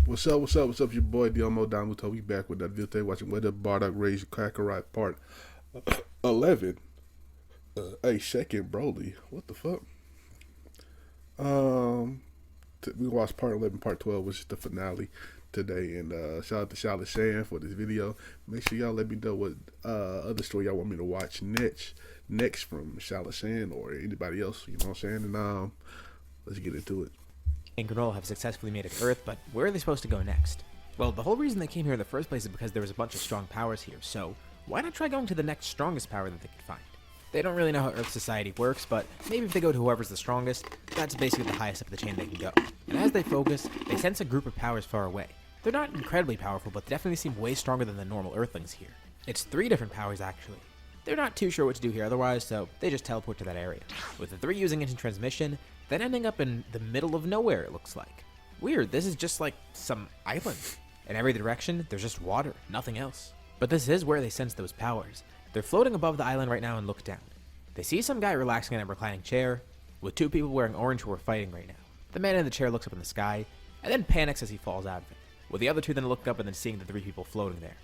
What's up? Your boy Domuto. We back with that video today, watching whether Bardock raised Kakarot part 11. Hey, second Broly. What the fuck? Um, we watched part 11, part 12, which is the finale today. And shout out to Saiyan for this video. Make sure y'all let me know what other story y'all want me to watch next from Saiyan or anybody else. You know what I'm saying? And let's get into it. And Granola have successfully made it to Earth, but where are they supposed to go next? Well, the whole reason they came here in the first place is because there was a bunch of strong powers here, so why not try going to the next strongest power that they could find? They don't really know how Earth society works, but maybe if they go to whoever's the strongest, that's basically the highest up the chain they can go. And as they focus, they sense a group of powers far away. They're not incredibly powerful, but they definitely seem way stronger than the normal Earthlings here. It's 3 different powers, actually. They're not too sure what to do here otherwise, so they just teleport to that area. With the 3 using instant transmission, then ending up in the middle of nowhere, it looks like. Weird, this is just like some island. In every direction, there's just water, nothing else. But this is where they sense those powers. They're floating above the island right now and look down. They see some guy relaxing in a reclining chair, with 2 people wearing orange who are fighting right now. The man in the chair looks up in the sky, and then panics as he falls out of it, with the other 2 then looking up and then seeing the 3 people floating there.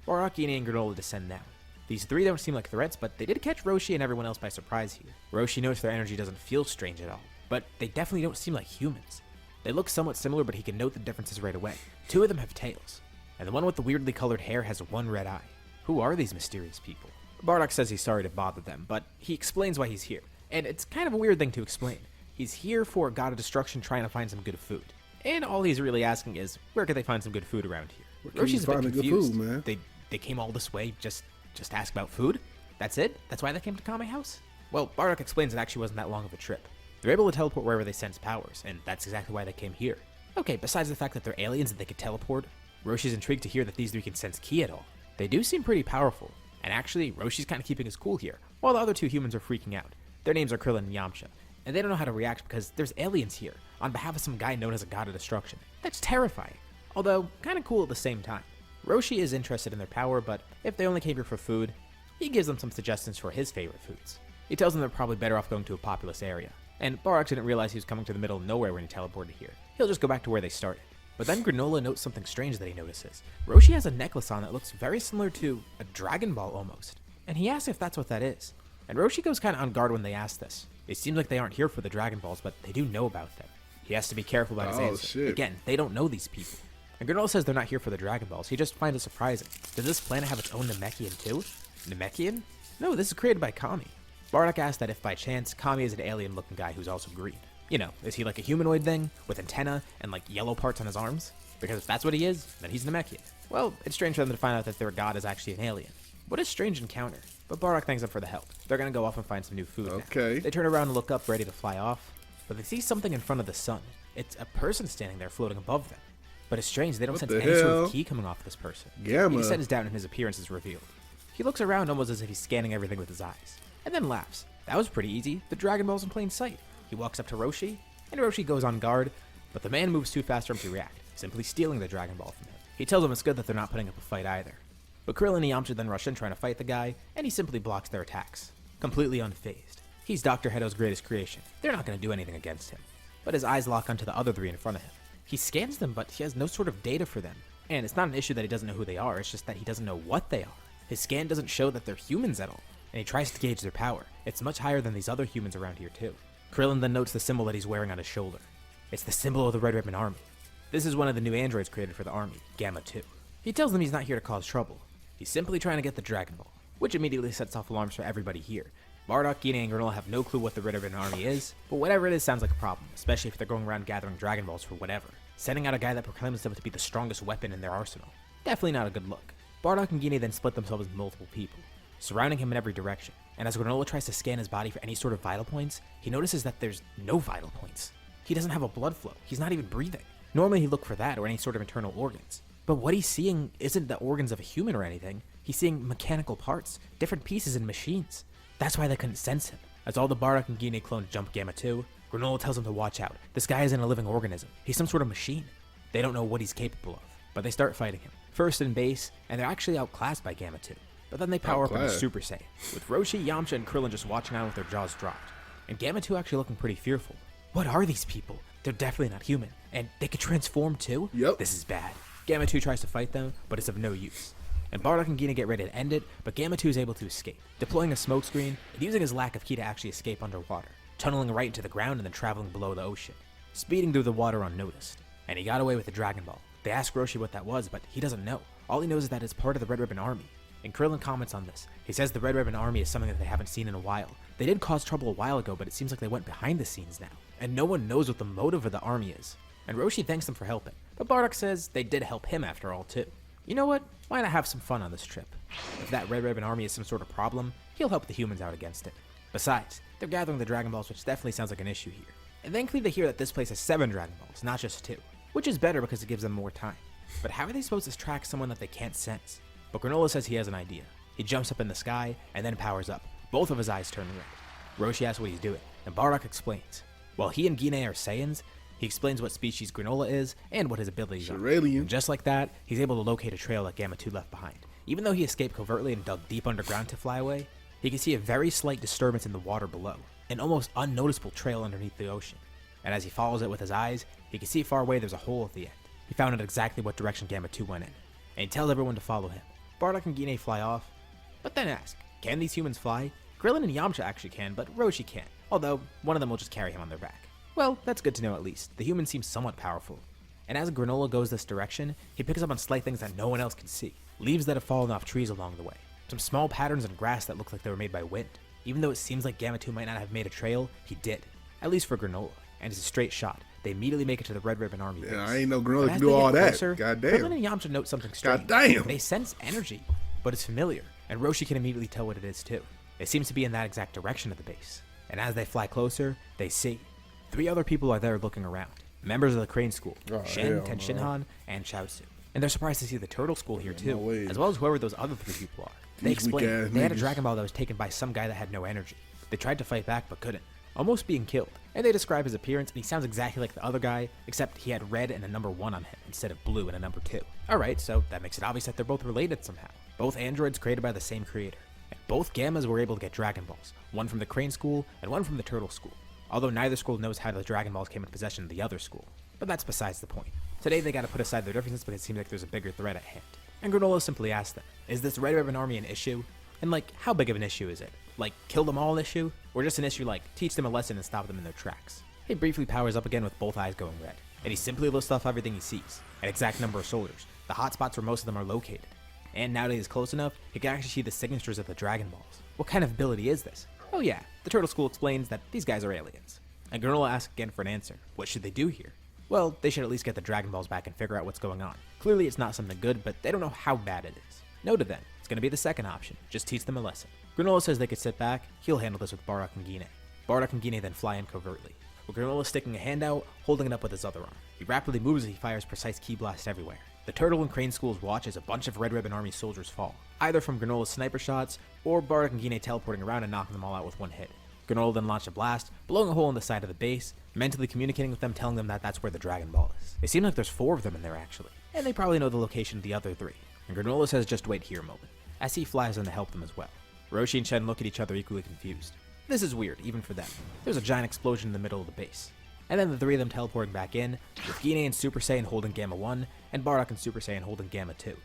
Bardock, and Granola descend down. These 3 don't seem like threats, but they did catch Roshi and everyone else by surprise here. Roshi noticed their energy doesn't feel strange at all, but they definitely don't seem like humans. They look somewhat similar, but he can note the differences right away. 2 of them have tails, and the one with the weirdly colored hair has 1 red eye. Who are these mysterious people? Bardock says he's sorry to bother them, but he explains why he's here, and it's kind of a weird thing to explain. He's here for a god of destruction trying to find some good food. And all he's really asking is, where could they find some good food around here? Roshi's a bit confused. Good food, man? They came all this way just to ask about food? That's it? That's why they came to Kame House? Well, Bardock explains it actually wasn't that long of a trip. They're able to teleport wherever they sense powers, and that's exactly why they came here. Okay, besides the fact that they're aliens and they could teleport, Roshi's intrigued to hear that these 3 can sense ki at all. They do seem pretty powerful, and actually, Roshi's kind of keeping his cool here, while the other 2 humans are freaking out. Their names are Krillin and Yamcha, and they don't know how to react because there's aliens here, on behalf of some guy known as a god of destruction. That's terrifying, although kind of cool at the same time. Roshi is interested in their power, but if they only came here for food, he gives them some suggestions for his favorite foods. He tells them they're probably better off going to a populous area, and Bardock didn't realize he was coming to the middle of nowhere when he teleported here. He'll just go back to where they started. But then Granola notes something strange that he notices. Roshi has a necklace on that looks very similar to a Dragon Ball almost, and he asks if that's what that is. And Roshi goes kind of on guard when they ask this. It seems like they aren't here for the Dragon Balls, but they do know about them. He has to be careful about his answer. Shit. Again, they don't know these people. And Granola says they're not here for the Dragon Balls. He just finds it surprising. Does this planet have its own Namekian too? Namekian? No, this is created by Kami. Bardock asks that if by chance Kami is an alien-looking guy who's also green. You know, is he like a humanoid thing with antenna and like yellow parts on his arms? Because if that's what he is, then he's Namekian. Well, it's strange for them to find out that their god is actually an alien. What a strange encounter. But Bardock thanks them for the help. They're gonna go off and find some new food Okay. now. They turn around and look up, ready to fly off, but they see something in front of the sun. It's a person standing there floating above them. But it's strange, they don't sense any sort of ki coming off this person. Gamma. He descends down and his appearance is revealed. He looks around almost as if he's scanning everything with his eyes, and then laughs. That was pretty easy. The Dragon Ball's in plain sight. He walks up to Roshi, and Roshi goes on guard, but the man moves too fast for him to react, simply stealing the Dragon Ball from him. He tells him it's good that they're not putting up a fight either. But Krillin and Yamcha then rush in trying to fight the guy, and he simply blocks their attacks, completely unfazed. He's Dr. Heto's greatest creation. They're not going to do anything against him. But his eyes lock onto the other 3 in front of him. He scans them, but he has no sort of data for them. And it's not an issue that he doesn't know who they are, it's just that he doesn't know what they are. His scan doesn't show that they're humans at all, and he tries to gauge their power. It's much higher than these other humans around here too. Krillin then notes the symbol that he's wearing on his shoulder. It's the symbol of the Red Ribbon Army. This is one of the new androids created for the army, Gamma 2. He tells them he's not here to cause trouble. He's simply trying to get the Dragon Ball, which immediately sets off alarms for everybody here. Bardock, Gina, and Granola have no clue what the Red Ribbon Army is, but whatever it is sounds like a problem, especially if they're going around gathering Dragon Balls for whatever. Sending out a guy that proclaims himself to be the strongest weapon in their arsenal. Definitely not a good look. Bardock and Gine then split themselves into multiple people, surrounding him in every direction, and as Granola tries to scan his body for any sort of vital points, he notices that there's no vital points. He doesn't have a blood flow, he's not even breathing. Normally he'd look for that or any sort of internal organs, but what he's seeing isn't the organs of a human or anything, he's seeing mechanical parts, different pieces in machines. That's why they couldn't sense him. As all the Bardock and Gine clones jump Gamma 2, Granola tells him to watch out. This guy isn't a living organism. He's some sort of machine. They don't know what he's capable of, but they start fighting him. First in base, and they're actually outclassed by Gamma 2. But then they power up into Super Saiyan, with Roshi, Yamcha, and Krillin just watching on with their jaws dropped. And Gamma 2 actually looking pretty fearful. What are these people? they're definitely not human, and they could transform too? Yep. This is bad. Gamma 2 tries to fight them, but it's of no use. And Bardock and Gina get ready to end it, but Gamma 2 is able to escape, deploying a smokescreen and using his lack of ki to actually escape underwater, tunneling right into the ground and then traveling below the ocean, speeding through the water unnoticed. And he got away with the Dragon Ball. They ask Roshi what that was, but he doesn't know. All he knows is that it's part of the Red Ribbon Army. And Krillin comments on this. He says the Red Ribbon Army is something that they haven't seen in a while. They did cause trouble a while ago, but it seems like they went behind the scenes now. And no one knows what the motive of the army is. And Roshi thanks them for helping, but Bardock says they did help him after all too. You know what? Why not have some fun on this trip? If that Red Ribbon Army is some sort of problem, he'll help the humans out against it. Besides, they're gathering the Dragon Balls, which definitely sounds like an issue here. And thankfully they hear that this place has 7 Dragon Balls, not just 2, which is better because it gives them more time. But how are they supposed to track someone that they can't sense? But Granola says he has an idea. He jumps up in the sky and then powers up. Both of his eyes turn red. Roshi asks what he's doing, and Bardock explains. While he and Gine are Saiyans, he explains what species Granola is and what his abilities are. And just like that, he's able to locate a trail that Gamma 2 left behind. Even though he escaped covertly and dug deep underground to fly away, he can see a very slight disturbance in the water below, an almost unnoticeable trail underneath the ocean. And as he follows it with his eyes, he can see far away there's a hole at the end. He found out exactly what direction Gamma 2 went in, and he tells everyone to follow him. Bardock and Gine fly off, but then ask, can these humans fly? Krillin and Yamcha actually can, but Roshi can't, although one of them will just carry him on their back. Well, that's good to know at least. The humans seem somewhat powerful. And as Granola goes this direction, he picks up on slight things that no one else can see. Leaves that have fallen off trees along the way. Some small patterns in grass that look like they were made by wind. Even though it seems like Gamma 2 might not have made a trail, he did. At least for Granola. And it's a straight shot. They immediately make it to the Red Ribbon Army base. Yeah, I ain't know Granola could do all that. God damn. Krillin and Yamcha note something strange. God damn. They sense energy, but it's familiar. And Roshi can immediately tell what it is too. It seems to be in that exact direction of the base. And as they fly closer, they see 3 other people are there looking around. Members of the Crane School, Shen, Tenshinhan, and Chaozu. And they're surprised to see the Turtle School here too, as well as whoever those other 3 people are. They explain they had a Dragon Ball that was taken by some guy that had no energy. They tried to fight back but couldn't, almost being killed. And they describe his appearance, and he sounds exactly like the other guy, except he had red and a number 1 on him instead of blue and a number 2. Alright, so that makes it obvious that they're both related somehow. Both androids created by the same creator. And both Gammas were able to get Dragon Balls, one from the Crane School and one from the Turtle School. Although neither school knows how the Dragon Balls came in possession of the other school. But that's besides the point. Today they gotta put aside their differences because it seems like there's a bigger threat at hand. And Granola simply asks them, is this Red Ribbon Army an issue? And like, how big of an issue is it? Like, kill them all issue? Or just an issue like, teach them a lesson and stop them in their tracks? He briefly powers up again with both eyes going red. And he simply lists off everything he sees. An exact number of soldiers, the hotspots where most of them are located. And now that he's close enough, he can actually see the signatures of the Dragon Balls. What kind of ability is this? Oh yeah, the Turtle School explains that these guys are aliens. And Granola asks again for an answer. What should they do here? Well, they should at least get the Dragon Balls back and figure out what's going on. Clearly it's not something good, but they don't know how bad it is. Noted then, it's going to be the second option. Just teach them a lesson. Granola says they could sit back, he'll handle this with Bardock and Gine. Bardock and Gine then fly in covertly, with Granola sticking a hand out, holding it up with his other arm. He rapidly moves as he fires precise ki blasts everywhere. The Turtle and Crane Schools watch as a bunch of Red Ribbon Army soldiers fall, either from Granola's sniper shots, or Bardock and Gine teleporting around and knocking them all out with one hit. Granola then launched a blast, blowing a hole in the side of the base, mentally communicating with them, telling them that that's where the Dragon Ball is. It seems like there's 4 of them in there actually, and they probably know the location of the other 3. And Granola says just wait here a moment, as he flies in to help them as well. Roshi and Shen look at each other equally confused. This is weird, even for them. There's a giant explosion in the middle of the base. And then the 3 of them teleporting back in, with Gine and Super Saiyan holding Gamma 1, and Bardock and Super Saiyan holding Gamma 2,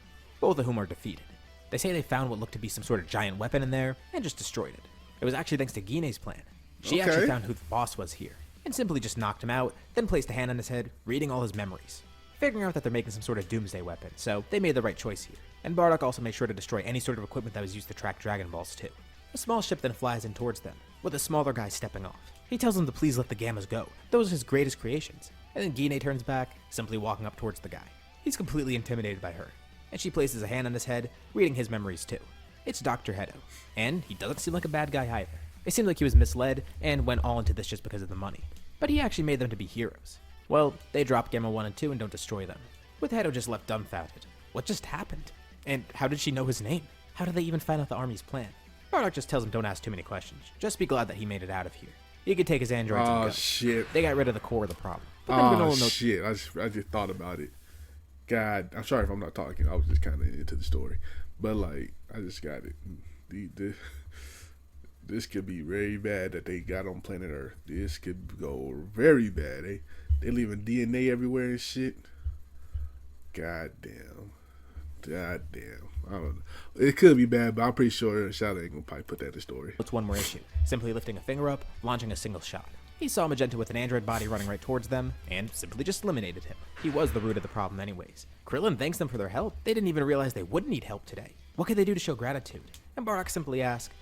both of whom are defeated. They say they found what looked to be some sort of giant weapon in there, and just destroyed it. It was actually thanks to Gine's plan. She actually found who the boss was here, and simply just knocked him out, then placed a hand on his head, reading all his memories. Figuring out that they're making some sort of doomsday weapon, so they made the right choice here. And Bardock also made sure to destroy any sort of equipment that was used to track Dragon Balls too. A small ship then flies in towards them, with a smaller guy stepping off. He tells them to please let the Gammas go. Those are his greatest creations. And then Gine turns back, simply walking up towards the guy. He's completely intimidated by her, and she places a hand on his head, reading his memories too. It's Dr. Hedo, and he doesn't seem like a bad guy either. It seemed like he was misled and went all into this just because of the money. But he actually made them to be heroes. Well, they drop Gamma 1 and 2 and don't destroy them, with Hedo just left dumbfounded. What just happened? And how did she know his name? How did they even find out the army's plan? Bardock just tells him don't ask too many questions. Just be glad that he made it out of here. He could take his androids and go. Oh shit. They got rid of the core of the problem. But shit. I just thought about it. God, I'm sorry if I'm not talking. I was just kind of into the story. But like, I just got it. This could be very bad that they got on planet Earth. This could go very bad, eh? They leaving DNA everywhere and shit. God damn. God damn. I don't know. It could be bad, but I'm pretty sure Shadow ain't gonna probably put that in the story. It's one more issue, simply lifting a finger up, launching a single shot. He saw Magenta with an android body running right towards them, and simply just eliminated him. He was the root of the problem anyways. Krillin thanks them for their help. They didn't even realize they would need help today. What could they do to show gratitude? And Bardock simply asked,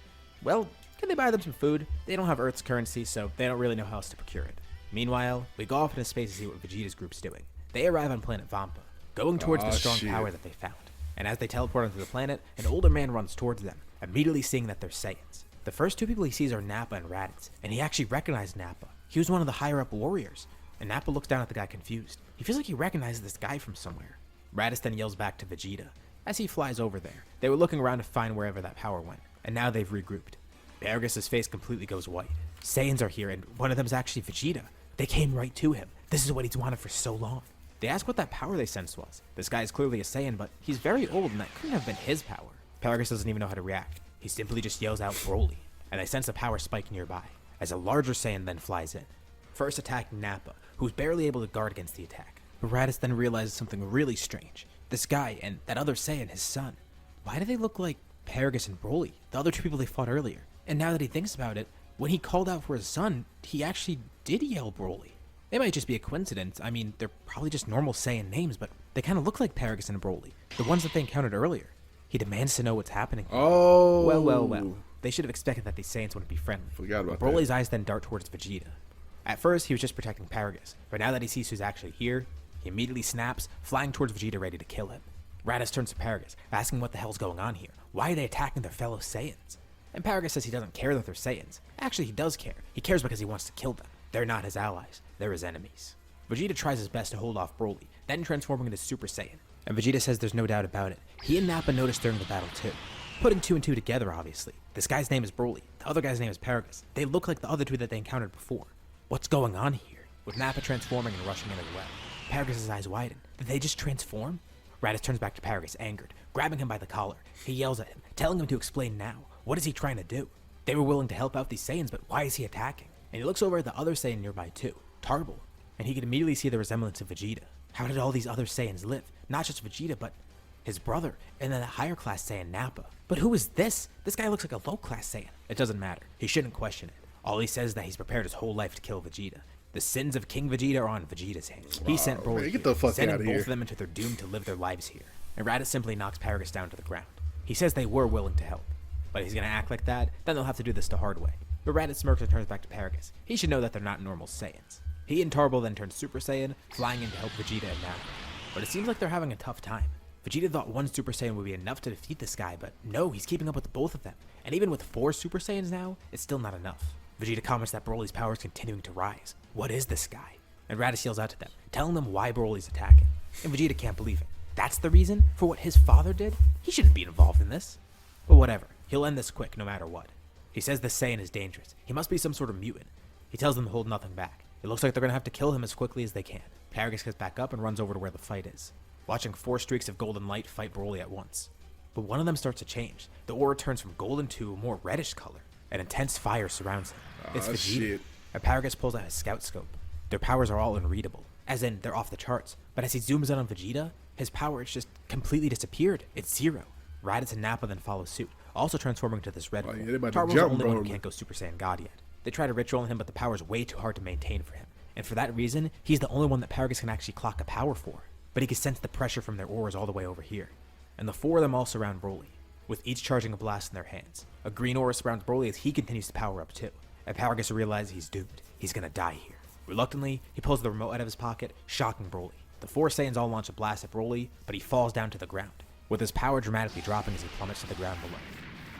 well, can they buy them some food? They don't have Earth's currency, so they don't really know how else to procure it. Meanwhile, we go off into space to see what Vegeta's group's doing. They arrive on planet Vampa, going towards the strong power that they found. And as they teleport onto the planet, an older man runs towards them, immediately seeing that they're Saiyans. The first two people he sees are Nappa and Raditz, and he actually recognized Nappa. He was one of the higher-up warriors, and Nappa looks down at the guy confused. He feels like he recognizes this guy from somewhere. Raditz then yells back to Vegeta. As he flies over there, they were looking around to find wherever that power went, and now they've regrouped. Paragus' face completely goes white. Saiyans are here, and one of them is actually Vegeta. They came right to him. This is what he's wanted for so long. They ask what that power they sensed was. This guy is clearly a Saiyan, but he's very old, and that couldn't have been his power. Paragus doesn't even know how to react. He simply just yells out Broly, and they sense a power spike nearby, as a larger Saiyan then flies in. First attacking Nappa, who's barely able to guard against the attack. But Raditz then realizes something really strange. This guy and that other Saiyan, his son. Why do they look like Paragus and Broly, the other two people they fought earlier? And now that he thinks about it, when he called out for his son, he actually did yell Broly. It might just be a coincidence. I mean, they're probably just normal Saiyan names, but they kind of look like Paragus and Broly, the ones that they encountered earlier. He demands to know what's happening. Oh. Well. They should have expected that these Saiyans wouldn't be friendly. Forgot about Broly's that. eyes then dart towards Vegeta. At first, he was just protecting Paragus, but now that he sees who's actually here, he immediately snaps, flying towards Vegeta ready to kill him. Raditz turns to Paragus, asking what the hell's going on here. Why are they attacking their fellow Saiyans? And Paragus says he doesn't care that they're Saiyans. Actually, he does care. He cares because he wants to kill them. They're not his allies. They're his enemies. Vegeta tries his best to hold off Broly, then transforming into Super Saiyan. And Vegeta says there's no doubt about it. He and Nappa noticed during the battle too. Putting two and two together, obviously. This guy's name is Broly. The other guy's name is Paragus. They look like the other two that they encountered before. What's going on here? With Nappa transforming and rushing in as well. Paragus' eyes widen. Did they just transform? Raditz turns back to Paragus, angered, grabbing him by the collar. He yells at him, telling him to explain now. What is he trying to do? They were willing to help out these Saiyans, but why is he attacking? And he looks over at the other Saiyan nearby too, Tarble, and he can immediately see the resemblance of Vegeta. How did all these other Saiyans live? Not just Vegeta, but his brother, and then a higher class Saiyan, Nappa. But who is this? This guy looks like a low class Saiyan. It doesn't matter. He shouldn't question it. All he says is that he's prepared his whole life to kill Vegeta. The sins of King Vegeta are on Vegeta's hands. He sent Broly man, get the fuck sending outta both here. of them into their doom to live their lives here. And Raditz simply knocks Paragus down to the ground. He says they were willing to help, but he's gonna act like that, then they'll have to do this the hard way. But Raditz smirks and turns back to Paragus. He should know that they're not normal Saiyans. He and Tarble then turn Super Saiyan, flying in to help Vegeta and Nappa. But it seems like they're having a tough time. Vegeta thought one Super Saiyan would be enough to defeat this guy, but no, he's keeping up with both of them. And even with 4 Super Saiyans now, it's still not enough. Vegeta comments that Broly's power is continuing to rise. What is this guy? And Raditz yells out to them, telling them why Broly's attacking. And Vegeta can't believe it. That's the reason for what his father did? He shouldn't be involved in this. But whatever, he'll end this quick no matter what. He says this Saiyan is dangerous. He must be some sort of mutant. He tells them to hold nothing back. It looks like they're going to have to kill him as quickly as they can. Paragus gets back up and runs over to where the fight is, watching 4 streaks of golden light fight Broly at once. But one of them starts to change. The aura turns from golden to a more reddish color. An intense fire surrounds him. It's Vegeta. Shit. And Paragus pulls out his scout scope. Their powers are all unreadable, as in they're off the charts. But as he zooms in on Vegeta, his power has just completely disappeared. It's 0. Raditz and Nappa then follow suit, also transforming to this red form. Yeah, they about to Tarble's the jump, only one bro. who can't go Super Saiyan God yet. They try to ritual on him, but the power's way too hard to maintain for him. And for that reason, he's the only one that Paragus can actually clock a power for. But he can sense the pressure from their auras all the way over here. And the 4 of them all surround Broly, with each charging a blast in their hands. A green aura surrounds Broly as he continues to power up too. And Paragus realizes he's doomed. He's gonna die here. Reluctantly, he pulls the remote out of his pocket, shocking Broly. The 4 Saiyans all launch a blast at Broly, but he falls down to the ground, with his power dramatically dropping as he plummets to the ground below.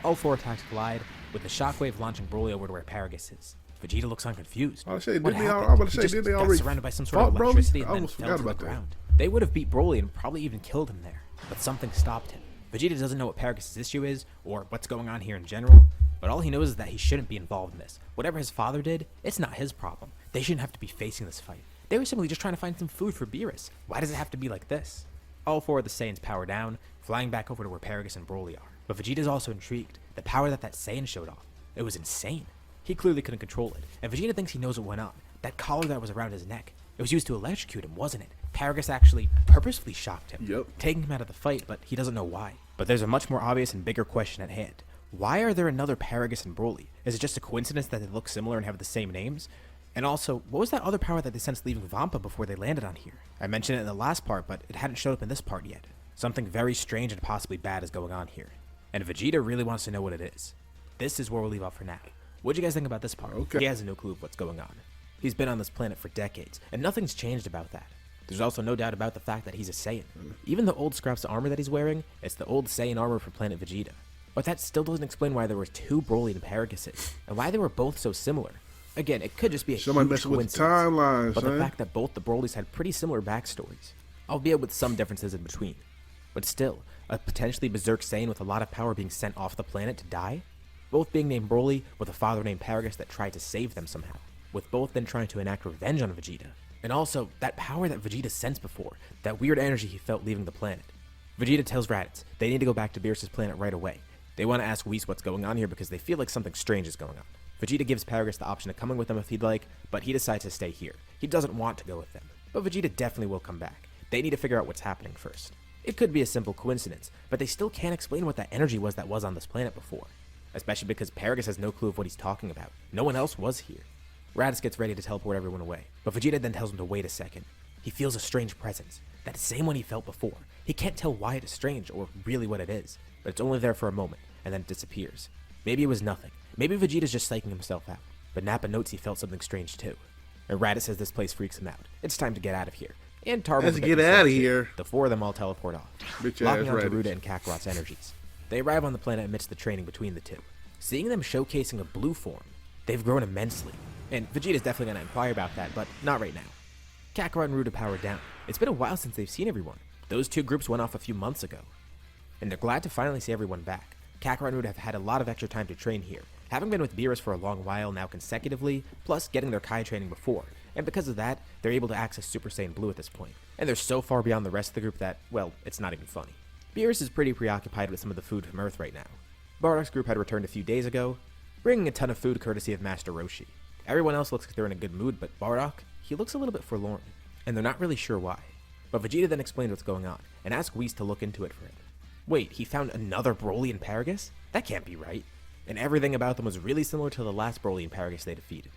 All 4 attacks collide, with the shockwave launching Broly over to where Paragus is. Vegeta looks unconfused. I was saying, What didn't they? happened? I was He about to just say, didn't they got already surrounded by some sort of fought Broly? electricity I and then almost fell forgot to the about that. ground. They would have beat Broly and probably even killed him there, but something stopped him. Vegeta doesn't know what Paragus' issue is, or what's going on here in general, but all he knows is that he shouldn't be involved in this. Whatever his father did, it's not his problem. They shouldn't have to be facing this fight. They were simply just trying to find some food for Beerus. Why does it have to be like this? All 4 of the Saiyans power down, flying back over to where Paragus and Broly are. But Vegeta's also intrigued. The power that Saiyan showed off, it was insane. He clearly couldn't control it, and Vegeta thinks he knows what went on. That collar that was around his neck, It was used to electrocute him, wasn't it? Paragus actually purposefully shocked him, Yep. taking him out of the fight, but he doesn't know why. But there's a much more obvious and bigger question at hand. Why are there another Paragus and Broly? Is it just a coincidence that they look similar and have the same names? And also, what was that other power that they sensed leaving Vampa before they landed on here? I mentioned it in the last part, but it hadn't showed up in this part yet. Something very strange and possibly bad is going on here. And Vegeta really wants to know what it is. This is where we'll leave off for now. What'd you guys think about this part? Okay. He has no clue of what's going on. He's been on this planet for decades, and nothing's changed about that. There's also no doubt about the fact that he's a Saiyan. Even the old scraps of armor that he's wearing, it's the old Saiyan armor from planet Vegeta. But that still doesn't explain why there were two Broly and Paraguses, and why they were both so similar. Again, it could just be a Somebody huge messing with the coincidence, timeline, but son. the fact that both the Brolys had pretty similar backstories, albeit with some differences in between. But still, a potentially berserk Saiyan with a lot of power being sent off the planet to die? Both being named Broly, with a father named Paragus that tried to save them somehow, with both then trying to enact revenge on Vegeta. And also, that power that Vegeta sensed before, that weird energy he felt leaving the planet. Vegeta tells Raditz they need to go back to Beerus' planet right away. They want to ask Whis what's going on here because they feel like something strange is going on. Vegeta gives Paragus the option of coming with them if he'd like, but he decides to stay here. He doesn't want to go with them, but Vegeta definitely will come back. They need to figure out what's happening first. It could be a simple coincidence, but they still can't explain what that energy was that was on this planet before. Especially because Paragus has no clue of what he's talking about. No one else was here. Raditz gets ready to teleport everyone away, but Vegeta then tells him to wait a second. He feels a strange presence, that same one he felt before. He can't tell why it is strange or really what it is, but it's only there for a moment, and then it disappears. Maybe it was nothing. Maybe Vegeta's just psyching himself out, but Nappa notes he felt something strange too. And Raditz says this place freaks him out. It's time to get out of here. And Tarbo Let's get out of here. The four of them all teleport off, Bitch locking ass onto Raditz. Ruda and Kakarot's energies. They arrive on the planet amidst the training between the two. Seeing them showcasing a blue form, they've grown immensely. And Vegeta's definitely going to inquire about that, but not right now. Kakarot and Ruda power down. It's been a while since they've seen everyone. Those two groups went off a few months ago. And they're glad to finally see everyone back. Kakarot and Ruda have had a lot of extra time to train here, having been with Beerus for a long while now consecutively, plus getting their Kai training before. And because of that, they're able to access Super Saiyan Blue at this point. And they're so far beyond the rest of the group that, well, it's not even funny. Beerus is pretty preoccupied with some of the food from Earth right now. Bardock's group had returned a few days ago, bringing a ton of food courtesy of Master Roshi. Everyone else looks like they're in a good mood, but Bardock, he looks a little bit forlorn, and they're not really sure why. But Vegeta then explains what's going on, and asks Whis to look into it for him. Wait, he found another Broly and Paragus? That can't be right. And everything about them was really similar to the last Broly and Paragus they defeated.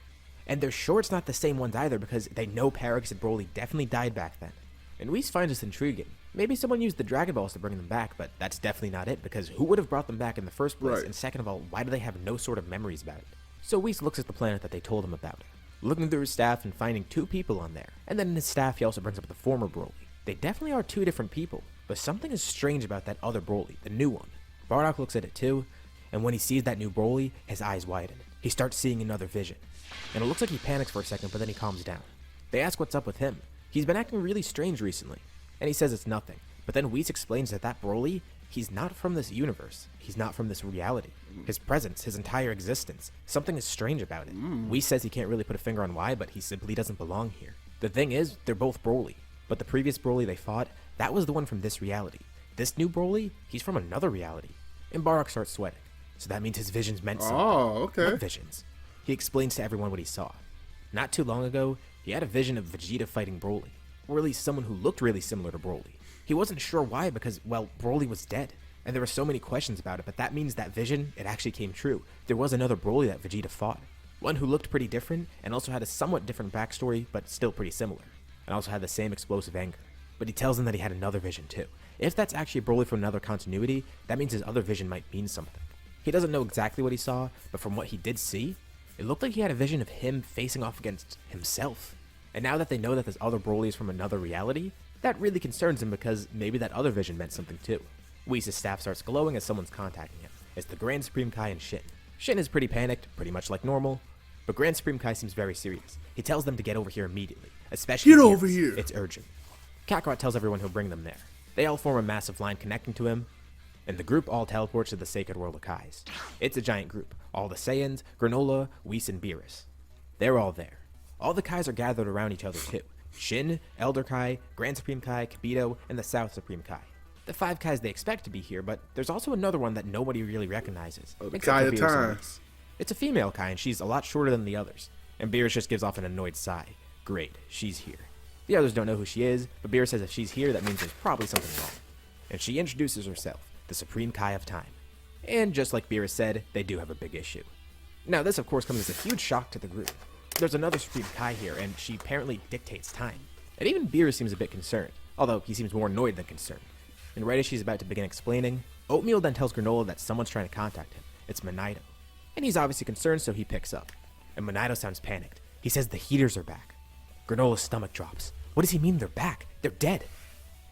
And they're sure it's not the same ones either because they know Paragus and Broly definitely died back then. And Whis finds this intriguing. Maybe someone used the Dragon Balls to bring them back, but that's definitely not it because who would have brought them back in the first place? Right. And second of all, why do they have no sort of memories about it? So Whis looks at the planet that they told him about, looking through his staff and finding two people on there. And then in his staff he also brings up the former Broly. They definitely are two different people, but something is strange about that other Broly, the new one. Bardock looks at it too, and when he sees that new Broly, his eyes widen. He starts seeing another vision. And it looks like he panics for a second, but then he calms down. They ask what's up with him. He's been acting really strange recently, and he says it's nothing. But then Whis explains that Broly, he's not from this universe. He's not from this reality. His presence, his entire existence, something is strange about it. Whis says he can't really put a finger on why, but he simply doesn't belong here. The thing is, they're both Broly, but the previous Broly they fought, that was the one from this reality. This new Broly, he's from another reality. And Bardock starts sweating. So that means his visions meant something. Oh, okay. What visions? He explains to everyone what he saw. Not too long ago, he had a vision of Vegeta fighting Broly, or at least someone who looked really similar to Broly. He wasn't sure why because, well, Broly was dead, and there were so many questions about it, but that means that vision, it actually came true. There was another Broly that Vegeta fought. One who looked pretty different, and also had a somewhat different backstory, but still pretty similar, and also had the same explosive anger. But he tells him that he had another vision too. If that's actually Broly from another continuity, that means his other vision might mean something. He doesn't know exactly what he saw, but from what he did see, it looked like he had a vision of him facing off against himself. And now that they know that this other Broly is from another reality, that really concerns him because maybe that other vision meant something too. Whis' staff starts glowing as someone's contacting him. It's the Grand Supreme Kai and Shin. Shin is pretty panicked, pretty much like normal, but Grand Supreme Kai seems very serious. He tells them to get over here immediately, especially Get Beerus. over here! It's urgent. Kakarot tells everyone he'll bring them there. They all form a massive line connecting to him, and the group all teleports to the Sacred World of Kais. It's a giant group. All the Saiyans, Granola, Whis, and Beerus. They're all there. All the Kais are gathered around each other too. Shin, Elder Kai, Grand Supreme Kai, Kibito, and the South Supreme Kai. The 5 Kais they expect to be here, but there's also another one that nobody really recognizes. The except Kai for of Beerus and Time. Whis. It's a female Kai, and she's a lot shorter than the others. And Beerus just gives off an annoyed sigh. Great, she's here. The others don't know who she is, but Beerus says if she's here, that means there's probably something wrong. And she introduces herself, the Supreme Kai of Time. And just like Beerus said, they do have a big issue. Now this of course comes as a huge shock to the group. There's another Supreme Kai here, and she apparently dictates time. And even Beerus seems a bit concerned, although he seems more annoyed than concerned. And right as she's about to begin explaining, Oatmeal then tells Granola that someone's trying to contact him. It's Monito. And he's obviously concerned, so he picks up. And Monito sounds panicked. He says the heaters are back. Granola's stomach drops. What does he mean they're back? They're dead.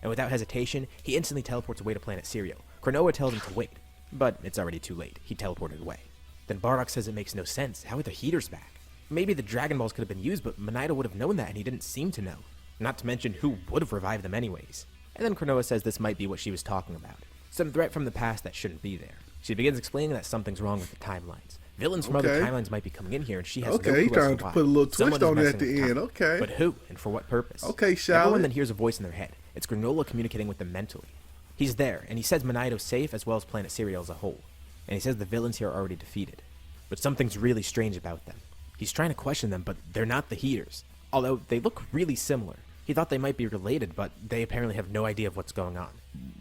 And without hesitation, he instantly teleports away to Planet Cereal. Granola tells him to wait, but it's already too late. He teleported away. Then Bardock says it makes no sense. How are the heaters back? Maybe the Dragon Balls could have been used, but Monito would have known that, and he didn't seem to know. Not to mention who would have revived them anyways. And then Granola says this might be what she was talking about. Some threat from the past that shouldn't be there. She begins explaining that something's wrong with the timelines. Villains from other timelines might be coming in here, and she has no clue he's as trying to to why. put a little twist on it at the messing with end. time. Okay. But who, and for what purpose? Okay, Charlotte. Everyone then hears a voice in their head. It's Granola communicating with them mentally. He's there, and he says Monito's safe as well as Planet Cereal as a whole. And he says the villains here are already defeated. But something's really strange about them. He's trying to question them, but they're not the heaters. Although they look really similar. He thought they might be related, but they apparently have no idea of what's going on.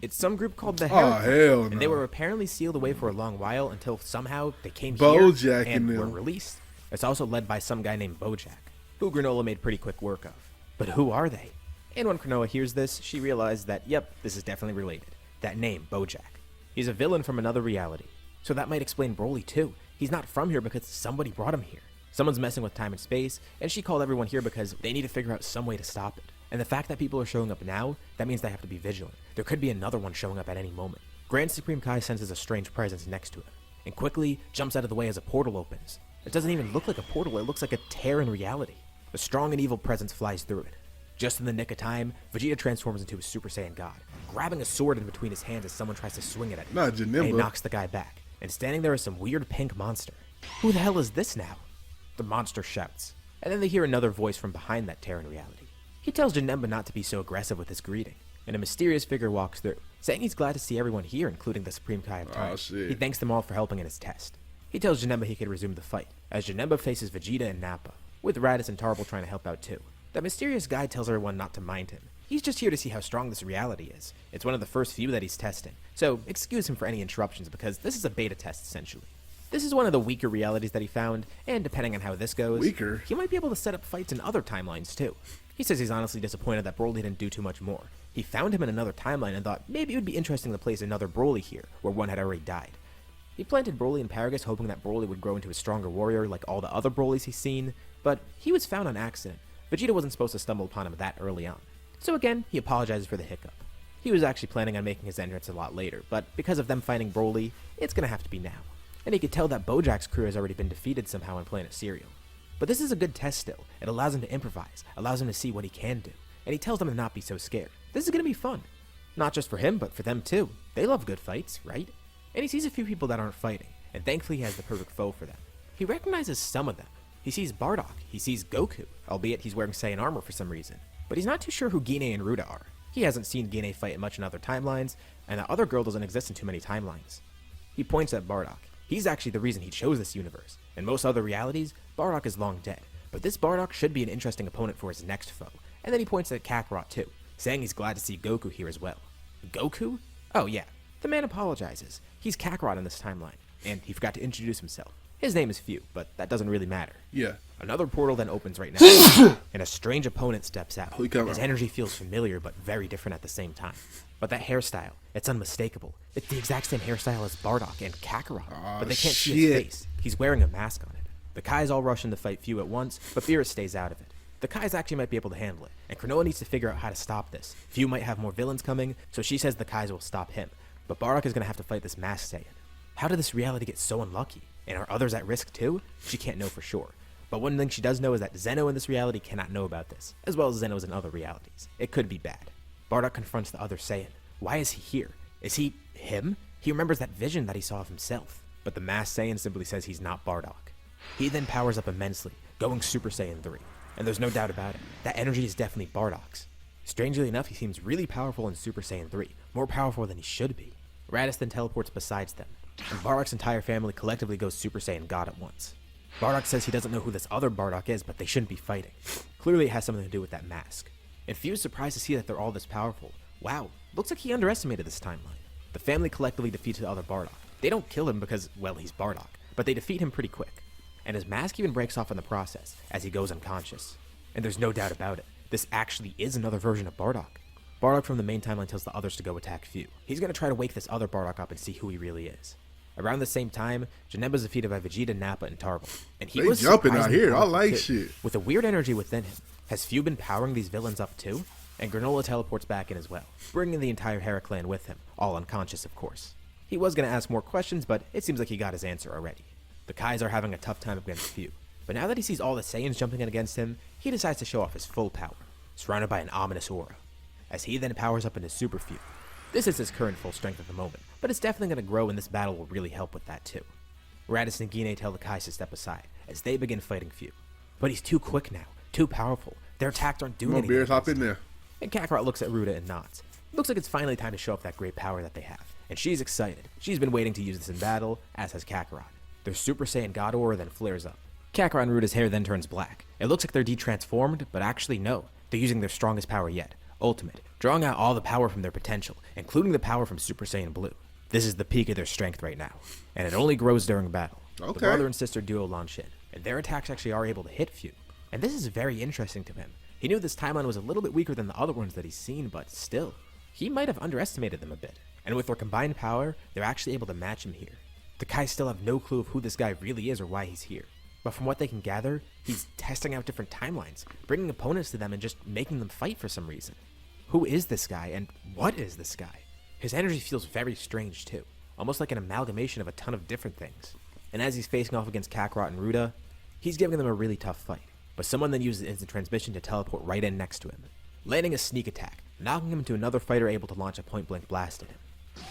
It's some group called the Oh, hell no. and they were apparently sealed away for a long while until somehow they came Bojack here and and were them. released. It's also led by some guy named Bojack, who Granola made pretty quick work of. But who are they? And when Granola hears this, she realized that, yep, this is definitely related. That name, Bojack. He's a villain from another reality. So that might explain Broly too. He's not from here because somebody brought him here. Someone's messing with time and space, and she called everyone here because they need to figure out some way to stop it. And the fact that people are showing up now, that means they have to be vigilant. There could be another one showing up at any moment. Grand Supreme Kai senses a strange presence next to him, and quickly jumps out of the way as a portal opens. It doesn't even look like a portal, it looks like a tear in reality. A strong and evil presence flies through it. Just in the nick of time, Vegeta transforms into a Super Saiyan God, grabbing a sword in between his hands as someone tries to swing it at him. Not And he Janemba. knocks the guy back, and standing there is some weird pink monster. Who the hell is this now? The monster shouts, and then they hear another voice from behind that tear in reality. He tells Janemba not to be so aggressive with his greeting, and a mysterious figure walks through, saying he's glad to see everyone here, including the Supreme Kai of Time. Oh, shit. He thanks them all for helping in his test. He tells Janemba he could resume the fight, as Janemba faces Vegeta and Nappa, with Raditz and Tarble trying to help out too. That mysterious guy tells everyone not to mind him. He's just here to see how strong this reality is. It's one of the first few that he's testing, so excuse him for any interruptions because this is a beta test essentially. This is one of the weaker realities that he found, and depending on how this goes, Weaker? he might be able to set up fights in other timelines too. He says he's honestly disappointed that Broly didn't do too much more. He found him in another timeline and thought maybe it would be interesting to place another Broly here, where one had already died. He planted Broly in Paragus hoping that Broly would grow into a stronger warrior like all the other Brolys he's seen, but he was found on accident. Vegeta wasn't supposed to stumble upon him that early on. So again, he apologizes for the hiccup. He was actually planning on making his entrance a lot later, but because of them finding Broly, it's gonna have to be now. And he could tell that Bojack's crew has already been defeated somehow on Planet Cereal. But this is a good test still. It allows him to improvise, allows him to see what he can do, and he tells them to not be so scared. This is gonna be fun. Not just for him, but for them too. They love good fights, right? And he sees a few people that aren't fighting, and thankfully he has the perfect foe for them. He recognizes some of them. He sees Bardock, he sees Goku, albeit he's wearing Saiyan armor for some reason. But he's not too sure who Gine and Ruda are. He hasn't seen Gine fight much in other timelines, and the other girl doesn't exist in too many timelines. He points at Bardock. He's actually the reason he chose this universe. In most other realities, Bardock is long dead, but this Bardock should be an interesting opponent for his next foe. And then he points at Kakarot too, saying he's glad to see Goku here as well. Goku? Oh yeah, the man apologizes. He's Kakarot in this timeline, and he forgot to introduce himself. His name is Few, but that doesn't really matter. Yeah. Another portal then opens right now, and a strange opponent steps out. Holy cow. His energy feels familiar, but very different at the same time. But that hairstyle, it's unmistakable. It's the exact same hairstyle as Bardock and Kakarot, but they can't see his face. He's wearing a mask on it. The Kais all rush in to fight Few at once, but Beerus stays out of it. The Kais actually might be able to handle it, and Cronoa needs to figure out how to stop this. Few might have more villains coming, so she says the Kais will stop him, but Bardock is going to have to fight this masked Saiyan. How did this reality get so unlucky? And are others at risk too? She can't know for sure. But one thing she does know is that Zeno in this reality cannot know about this, as well as Zeno's in other realities. It could be bad. Bardock confronts the other Saiyan. Why is he here? Is he him? He remembers that vision that he saw of himself. But the masked Saiyan simply says he's not Bardock. He then powers up immensely, going Super Saiyan 3. And there's no doubt about it, that energy is definitely Bardock's. Strangely enough, he seems really powerful in Super Saiyan 3, more powerful than he should be. Raditz then teleports besides them, and Bardock's entire family collectively goes Super Saiyan God at once. Bardock says he doesn't know who this other Bardock is, but they shouldn't be fighting. Clearly it has something to do with that mask. and Few's surprised to see that they're all this powerful. Wow, looks like he underestimated this timeline. The family collectively defeats the other Bardock. They don't kill him because, well, he's Bardock, but they defeat him pretty quick. And his mask even breaks off in the process, as he goes unconscious. And there's no doubt about it, this actually is another version of Bardock. Bardock from the main timeline tells the others to go attack Few. He's going to try to wake this other Bardock up and see who he really is. Around the same time, Janemba's defeated by Vegeta, Nappa, and Tarble. And he was jumping out here. I powerful like too, shit. with a weird energy within him. Has Few been powering these villains up too? And Granola teleports back in as well, bringing the entire Hera clan with him, all unconscious of course. He was going to ask more questions, but it seems like he got his answer already. The Kais are having a tough time against Few, but now that he sees all the Saiyans jumping in against him, he decides to show off his full power, surrounded by an ominous aura, as he then powers up into Super Few. This is his current full strength at the moment, but it's definitely going to grow and this battle will really help with that too. Raditz and Guinea tell the Kais to step aside, as they begin fighting Few. But he's too quick now, too powerful. Their attacks aren't doing anything. Bears, hop in there. And Kakarot looks at Ruda and nods. Looks like it's finally time to show off that great power that they have. And she's excited. She's been waiting to use this in battle, as has Kakarot. Their Super Saiyan God aura then flares up. Kakarot and Ruda's hair then turns black. It looks like they're de-transformed, but actually no. They're using their strongest power yet, Ultimate, drawing out all the power from their potential, including the power from Super Saiyan Blue. This is the peak of their strength right now, and it only grows during battle. Okay. The brother and sister duo launch in, and their attacks actually are able to hit Few. And this is very interesting to him. He knew this timeline was a little bit weaker than the other ones that he's seen, but still, he might have underestimated them a bit. And with their combined power, they're actually able to match him here. The Kai still have no clue of who this guy really is or why he's here. But from what they can gather, he's testing out different timelines, bringing opponents to them and just making them fight for some reason. Who is this guy, and what is this guy? His energy feels very strange too, almost like an amalgamation of a ton of different things. And as he's facing off against Kakarot and Ruda, he's giving them a really tough fight. But someone then uses instant transmission to teleport right in next to him, landing a sneak attack, knocking him into another fighter able to launch a point-blank blast at him.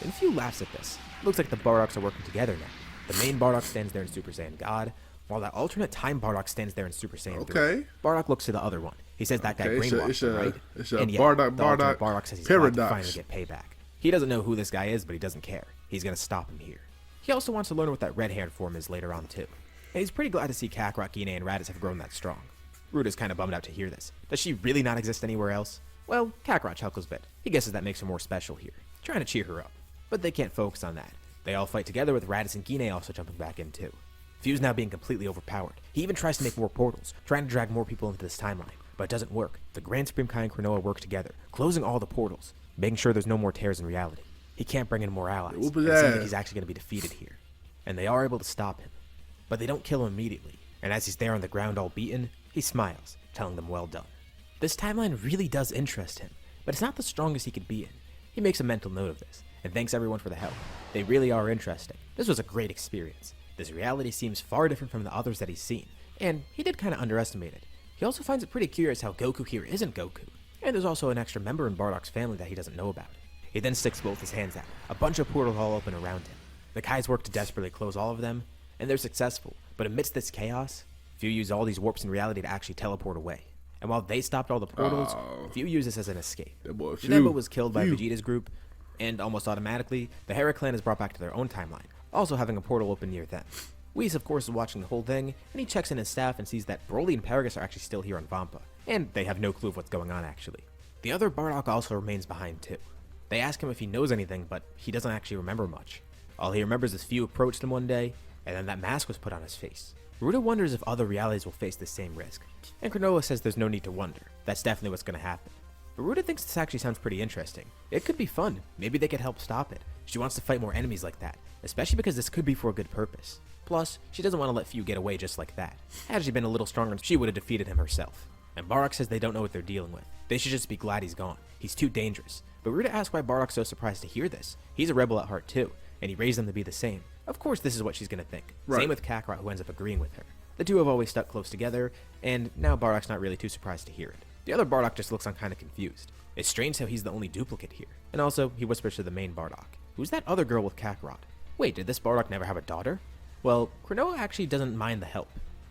And Few laughs at this. Looks like the Bardocks are working together now. The main Bardock stands there in Super Saiyan God, while that alternate time Bardock stands there in Super Saiyan 3. Okay. Bardock looks to the other one. He says that guy brainwashed him, right? It's a And yeah, Bardock the alternate Bardock says he's about to finally paradox. get payback. He doesn't know who this guy is, but he doesn't care. He's gonna stop him here. He also wants to learn what that red-haired form is later on too. And he's pretty glad to see Kakarot, Guinea, and Raditz have grown that strong. Ruda's kind of bummed out to hear this. Does she really not exist anywhere else? Well, Kakarot chuckles a bit. He guesses that makes her more special here, trying to cheer her up. But they can't focus on that. They all fight together with Raditz and Guinea also jumping back in too. Few's now being completely overpowered. He even tries to make more portals, trying to drag more people into this timeline. But it doesn't work. The Grand Supreme Kai and Cronoa work together, closing all the portals, making sure there's no more tears in reality. He can't bring in more allies. It seems like he's actually going to be defeated here. And they are able to stop him. But they don't kill him immediately. And as he's there on the ground all beaten, he smiles, telling them well done. This timeline really does interest him, but it's not the strongest he could be in. He makes a mental note of this, and thanks everyone for the help. They really are interesting. This was a great experience. This reality seems far different from the others that he's seen, and he did kind of underestimate it. He also finds it pretty curious how Goku here isn't Goku, and there's also an extra member in Bardock's family that he doesn't know about. He then sticks both his hands out, a bunch of portals all open around him. The Kais work to desperately close all of them, and they're successful, but amidst this chaos, Few use all these warps in reality to actually teleport away. And while they stopped all the portals, Few used this as an escape. Janemba was killed by Vegeta's group, and almost automatically, the Hera clan is brought back to their own timeline, also having a portal open near them. Whis, of course, is watching the whole thing, and he checks in his staff and sees that Broly and Paragus are actually still here on Vampa, and they have no clue of what's going on actually. The other Bardock also remains behind too. They ask him if he knows anything, but he doesn't actually remember much. All he remembers is Few approached him one day, and then that mask was put on his face. Ruda wonders if other realities will face the same risk, and Cronoa says there's no need to wonder. That's definitely what's going to happen. But Ruda thinks this actually sounds pretty interesting. It could be fun. Maybe they could help stop it. She wants to fight more enemies like that, especially because this could be for a good purpose. Plus, she doesn't want to let Few get away just like that. Had she been a little stronger, she would have defeated him herself. And Bardock says they don't know what they're dealing with. They should just be glad he's gone. He's too dangerous. But Ruda asks why Bardock's so surprised to hear this. He's a rebel at heart too, and he raised them to be the same. Of course this is what she's going to think. Right. Same with Kakarot, who ends up agreeing with her. The two have always stuck close together, and now Bardock's not really too surprised to hear it. The other Bardock just looks on kind of confused. It's strange how he's the only duplicate here. And also, he whispers to the main Bardock, "Who's that other girl with Kakarot? Wait, did this Bardock never have a daughter?" Well, Cronoa actually doesn't mind the help.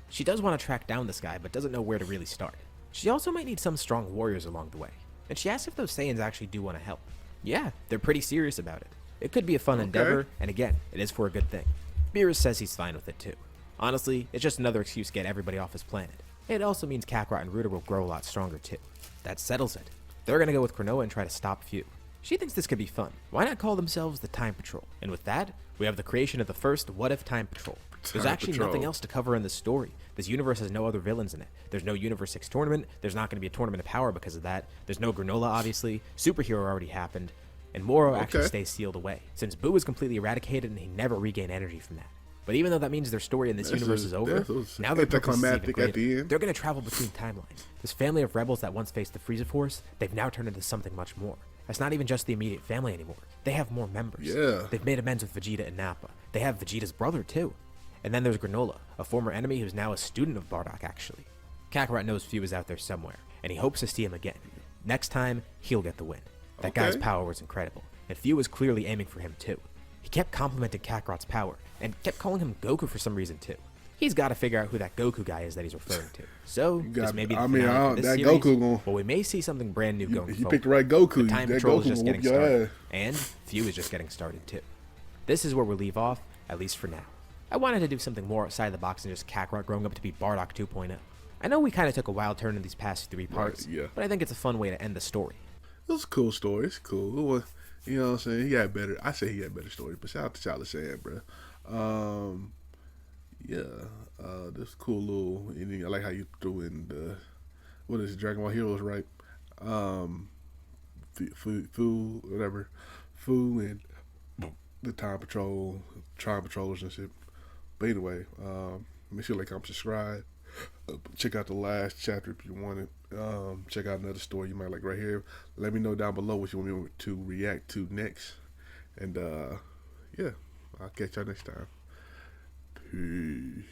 She does want to track down this guy, but doesn't know where to really start. She also might need some strong warriors along the way. And she asks if those Saiyans actually do want to help. Yeah, they're pretty serious about it. It could be a fun endeavor, and again, it is for a good thing. Beerus says he's fine with it too. Honestly, it's just another excuse to get everybody off his planet. It also means Kakarot and Ruda will grow a lot stronger too. That settles it. They're gonna go with Cronoa and try to stop Few. She thinks this could be fun. Why not call themselves the Time Patrol? And with that, we have the creation of the first What If Time Patrol. There's actually nothing else to cover in this story. This universe has no other villains in it. There's no Universe 6 tournament. There's not going to be a Tournament of Power because of that. There's no Granola, obviously. Superhero already happened. And Moro actually stays sealed away, since Boo is completely eradicated and he never regained energy from that. But even though that means their story in this universe is over, now their purpose is even greater. At the end. They're going to travel between timelines. This family of rebels that once faced the Frieza Force, they've now turned into something much more. That's not even just the immediate family anymore. They have more members. Yeah. They've made amends with Vegeta and Nappa. They have Vegeta's brother, too. And then there's Granola, a former enemy who's now a student of Bardock, actually. Kakarot knows Few is out there somewhere, and he hopes to see him again. Next time, he'll get the win. That guy's power was incredible, and Few was clearly aiming for him, too. He kept complimenting Kakarot's power, and kept calling him Goku for some reason, too. He's got to figure out who that Goku guy is that he's referring to. So, this may be the finale for this series, Goku gonna, but we may see something brand new going forward. You picked the right Goku. The Time Patrol is just getting started, and Few is just getting started, too. This is where we leave off, at least for now. I wanted to do something more outside the box than just Kakarot growing up to be Bardock 2.0. I know we kind of took a wild turn in these past 3 parts, but I think it's a fun way to end the story. It was a cool story. It's cool. It was, you know what I'm saying? He had better. I say he had better stories, but shout out to Saiyan, bro. This cool little ending. I like how you threw in the, what is it, Dragon Ball Heroes, right? Fu, whatever. Fu and the Time Patrol, Time Patrollers and shit. But anyway, make sure to like, comment, subscribe. Check out the last chapter if you want it. Check out another story you might like right here. Let me know down below what you want me to react to next. And yeah, I'll catch y'all next time. Peace.